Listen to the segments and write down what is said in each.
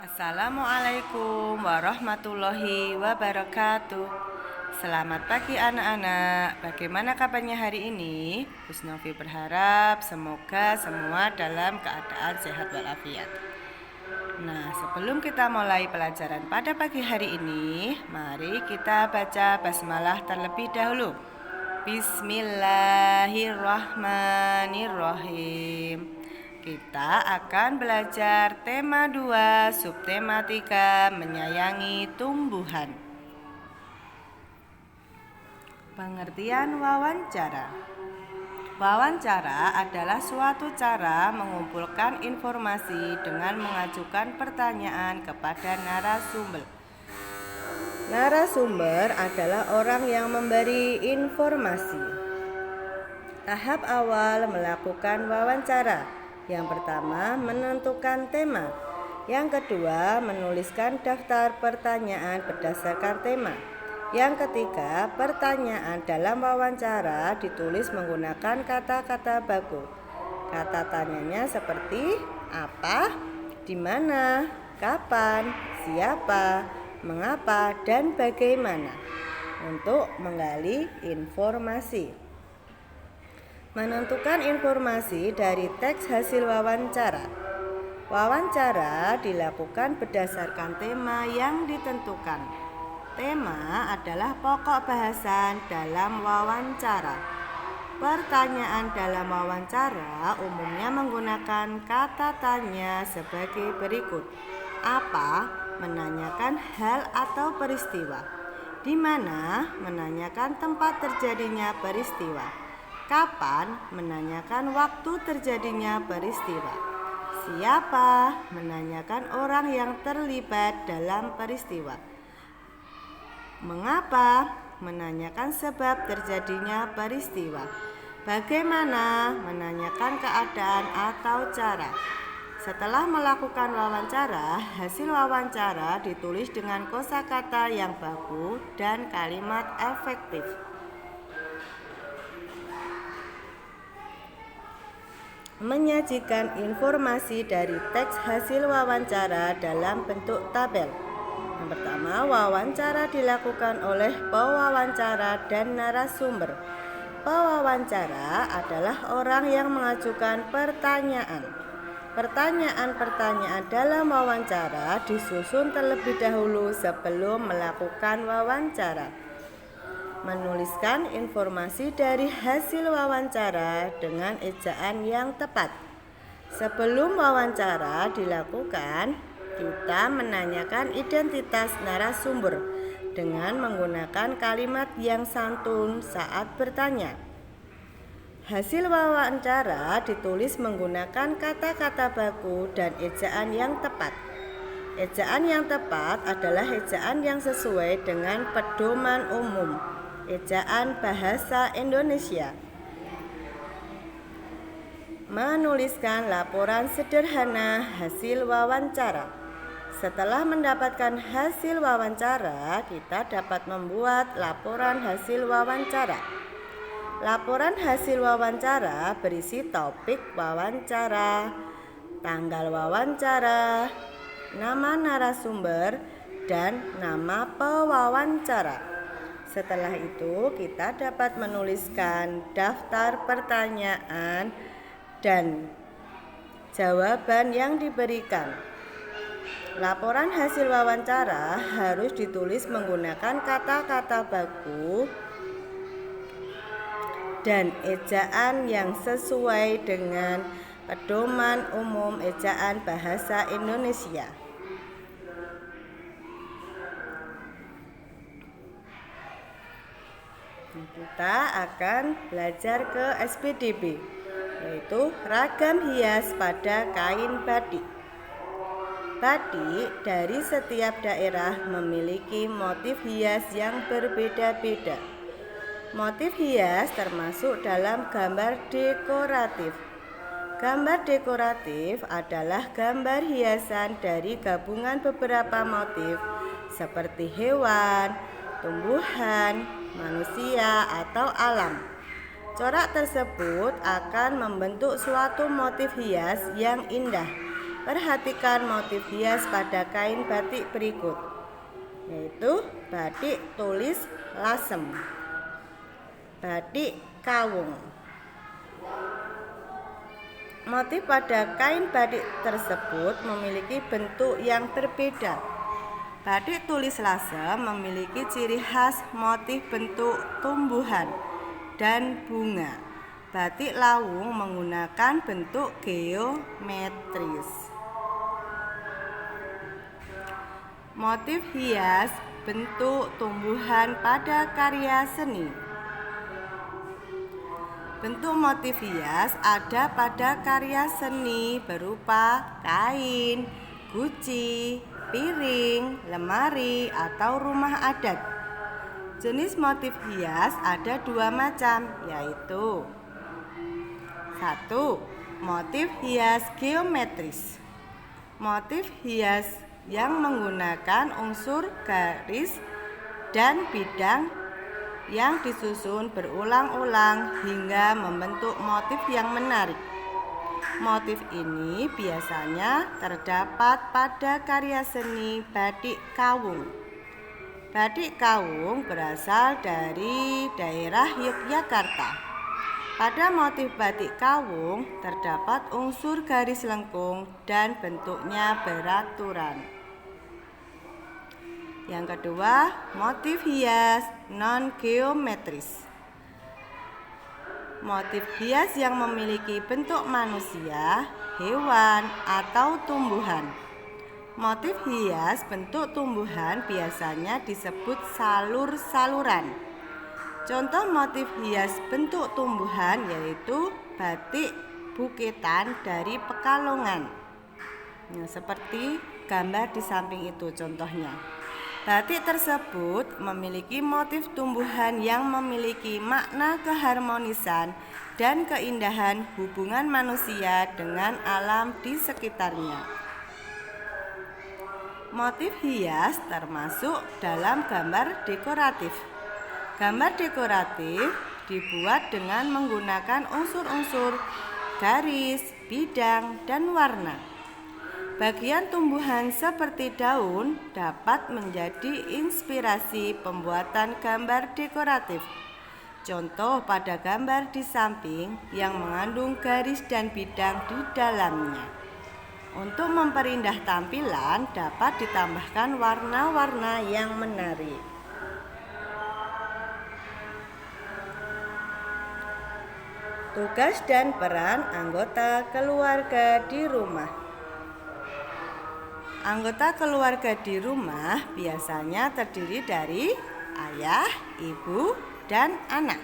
Assalamualaikum warahmatullahi wabarakatuh. Selamat pagi anak-anak. Bagaimana kabarnya hari ini? Husnovi berharap semoga semua dalam keadaan sehat walafiat. Nah, sebelum kita mulai pelajaran pada pagi hari ini, mari kita baca basmalah terlebih dahulu. Bismillahirrahmanirrahim. Kita akan belajar tema 2, subtema 3, menyayangi tumbuhan. Pengertian wawancara. Wawancara adalah suatu cara mengumpulkan informasi dengan mengajukan pertanyaan kepada narasumber. Narasumber adalah orang yang memberi informasi. Tahap awal melakukan wawancara. Yang pertama, menentukan tema. Yang kedua, menuliskan daftar pertanyaan berdasarkan tema. Yang ketiga, pertanyaan dalam wawancara ditulis menggunakan kata-kata baku. Kata tanyanya seperti apa, di mana, kapan, siapa, mengapa, dan bagaimana untuk menggali informasi. Menentukan informasi dari teks hasil wawancara. Wawancara dilakukan berdasarkan tema yang ditentukan. Tema adalah pokok bahasan dalam wawancara. Pertanyaan dalam wawancara umumnya menggunakan kata tanya sebagai berikut. Apa? Menanyakan hal atau peristiwa. Di mana? Menanyakan tempat terjadinya peristiwa. Kapan? Menanyakan waktu terjadinya peristiwa. Siapa? Menanyakan orang yang terlibat dalam peristiwa. Mengapa? Menanyakan sebab terjadinya peristiwa. Bagaimana? Menanyakan keadaan atau cara. Setelah melakukan wawancara, hasil wawancara ditulis dengan kosakata yang baku dan kalimat efektif. Menyajikan informasi dari teks hasil wawancara dalam bentuk tabel. Yang pertama, wawancara dilakukan oleh pewawancara dan narasumber. Pewawancara adalah orang yang mengajukan pertanyaan. Pertanyaan-pertanyaan dalam wawancara disusun terlebih dahulu sebelum melakukan wawancara. Menuliskan informasi dari hasil wawancara dengan ejaan yang tepat. Sebelum wawancara dilakukan, kita menanyakan identitas narasumber dengan menggunakan kalimat yang santun saat bertanya. Hasil wawancara ditulis menggunakan kata-kata baku dan ejaan yang tepat. Ejaan yang tepat adalah ejaan yang sesuai dengan pedoman umum. Ejaan bahasa Indonesia. Menuliskan laporan sederhana hasil wawancara. Setelah mendapatkan hasil wawancara, kita dapat membuat laporan hasil wawancara. Laporan hasil wawancara berisi topik wawancara, tanggal wawancara, nama narasumber, dan nama pewawancara. Setelah itu, kita dapat menuliskan daftar pertanyaan dan jawaban yang diberikan. Laporan hasil wawancara harus ditulis menggunakan kata-kata baku dan ejaan yang sesuai dengan pedoman umum ejaan bahasa Indonesia. Kita akan belajar ke SPDB, yaitu ragam hias pada kain batik. Batik dari setiap daerah memiliki motif hias yang berbeda-beda. Motif hias termasuk dalam gambar dekoratif. Gambar dekoratif adalah gambar hiasan dari gabungan beberapa motif seperti hewan, tumbuhan, manusia, atau alam. Corak tersebut akan membentuk suatu motif hias yang indah Perhatikan motif hias pada kain batik berikut, yaitu batik tulis lasem, batik kawung. Motif pada kain batik tersebut memiliki bentuk yang berbeda. Batik tulis lasem memiliki ciri khas motif bentuk tumbuhan dan bunga. Batik lawung menggunakan bentuk geometris. Motif hias bentuk tumbuhan pada karya seni. Bentuk motif hias ada pada karya seni berupa kain, guci, piring, lemari, atau rumah adat. Jenis motif hias ada dua macam, yaitu 1. Motif hias geometris. Motif hias yang menggunakan unsur garis dan bidang yang disusun berulang-ulang hingga membentuk motif yang menarik. Motif ini biasanya terdapat pada karya seni batik kawung. Batik kawung berasal dari daerah Yogyakarta. Pada motif batik kawung terdapat unsur garis lengkung dan bentuknya beraturan. Yang kedua, motif hias non-geometris. Motif hias yang memiliki bentuk manusia, hewan, atau tumbuhan. Motif hias bentuk tumbuhan biasanya disebut salur-saluran. Contoh motif hias bentuk tumbuhan yaitu batik buketan dari Pekalongan. Nah, seperti gambar di samping itu contohnya. Batik tersebut memiliki motif tumbuhan yang memiliki makna keharmonisan dan keindahan hubungan manusia dengan alam di sekitarnya. Motif hias termasuk dalam gambar dekoratif. Gambar dekoratif dibuat dengan menggunakan unsur-unsur garis, bidang, dan warna. Bagian tumbuhan seperti daun dapat menjadi inspirasi pembuatan gambar dekoratif. Contoh pada gambar di samping yang mengandung garis dan bidang di dalamnya. Untuk memperindah tampilan dapat ditambahkan warna-warna yang menarik. Tugas dan peran anggota keluarga di rumah. Anggota keluarga di rumah biasanya terdiri dari ayah, ibu, dan anak.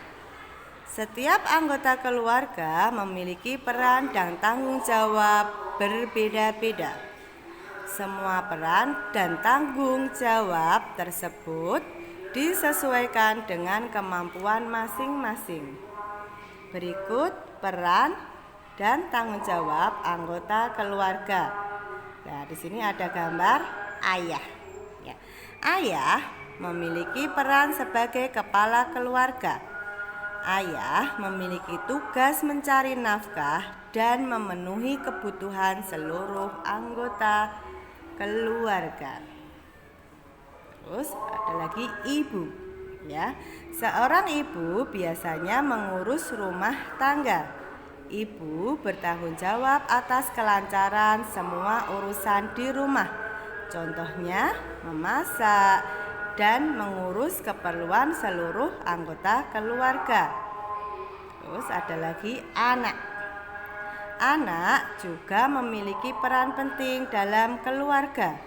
Setiap anggota keluarga memiliki peran dan tanggung jawab berbeda-beda. Semua peran dan tanggung jawab tersebut disesuaikan dengan kemampuan masing-masing. Berikut peran dan tanggung jawab anggota keluarga. Nah, di sini ada gambar ayah. Ya. Ayah memiliki peran sebagai kepala keluarga. Ayah memiliki tugas mencari nafkah dan memenuhi kebutuhan seluruh anggota keluarga. Terus ada lagi ibu. Ya, seorang ibu biasanya mengurus rumah tangga. Ibu bertanggung jawab atas kelancaran semua urusan di rumah. Contohnya memasak dan mengurus keperluan seluruh anggota keluarga. Terus ada lagi anak. Anak juga memiliki peran penting dalam keluarga.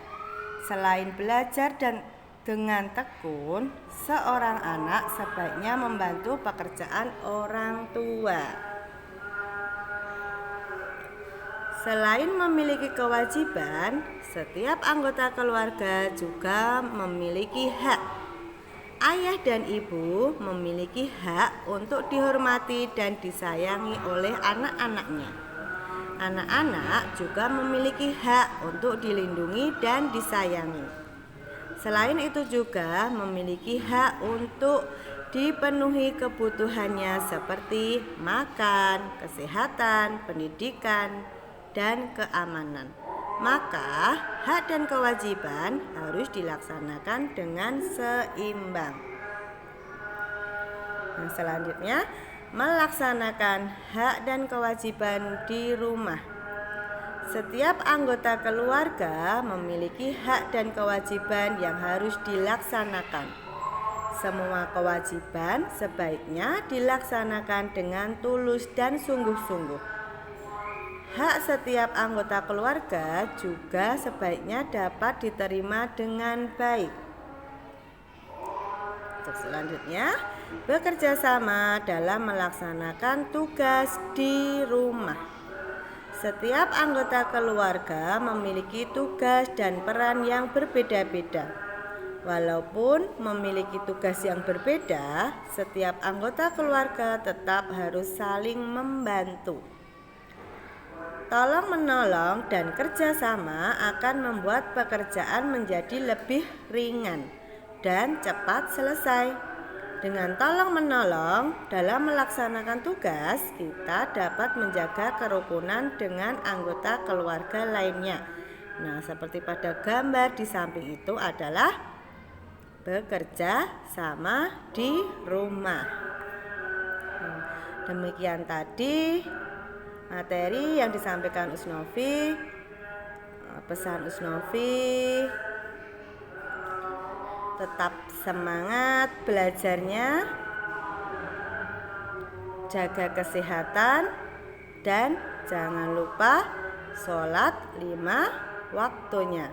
Selain belajar dan dengan tekun, seorang anak sebaiknya membantu pekerjaan orang tua. Selain memiliki kewajiban, setiap anggota keluarga juga memiliki hak. Ayah dan ibu memiliki hak untuk dihormati dan disayangi oleh anak-anaknya. Anak-anak juga memiliki hak untuk dilindungi dan disayangi. Selain itu juga memiliki hak untuk dipenuhi kebutuhannya seperti makan, kesehatan, pendidikan, dan keamanan. maka hak dan kewajiban harus dilaksanakan dengan seimbang. Nah, selanjutnya, melaksanakan hak dan kewajiban di rumah. Setiap anggota keluarga memiliki hak dan kewajiban yang harus dilaksanakan. Semua kewajiban sebaiknya dilaksanakan dengan tulus dan sungguh-sungguh. Hak setiap anggota keluarga juga sebaiknya dapat diterima dengan baik. Untuk selanjutnya, bekerja sama dalam melaksanakan tugas di rumah. Setiap anggota keluarga memiliki tugas dan peran yang berbeda-beda. Walaupun memiliki tugas yang berbeda, setiap anggota keluarga tetap harus saling membantu. Tolong-menolong dan kerjasama akan membuat pekerjaan menjadi lebih ringan dan cepat selesai. Dengan tolong-menolong dalam melaksanakan tugas, kita dapat menjaga kerukunan dengan anggota keluarga lainnya. Nah, seperti pada gambar di samping itu adalah bekerja sama di rumah. Demikian tadi materi yang disampaikan Usnovi. Pesan Usnovi, tetap semangat belajarnya, jaga kesehatan, dan jangan lupa sholat 5 waktunya.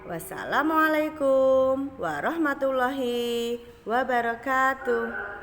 Wassalamualaikum warahmatullahi wabarakatuh.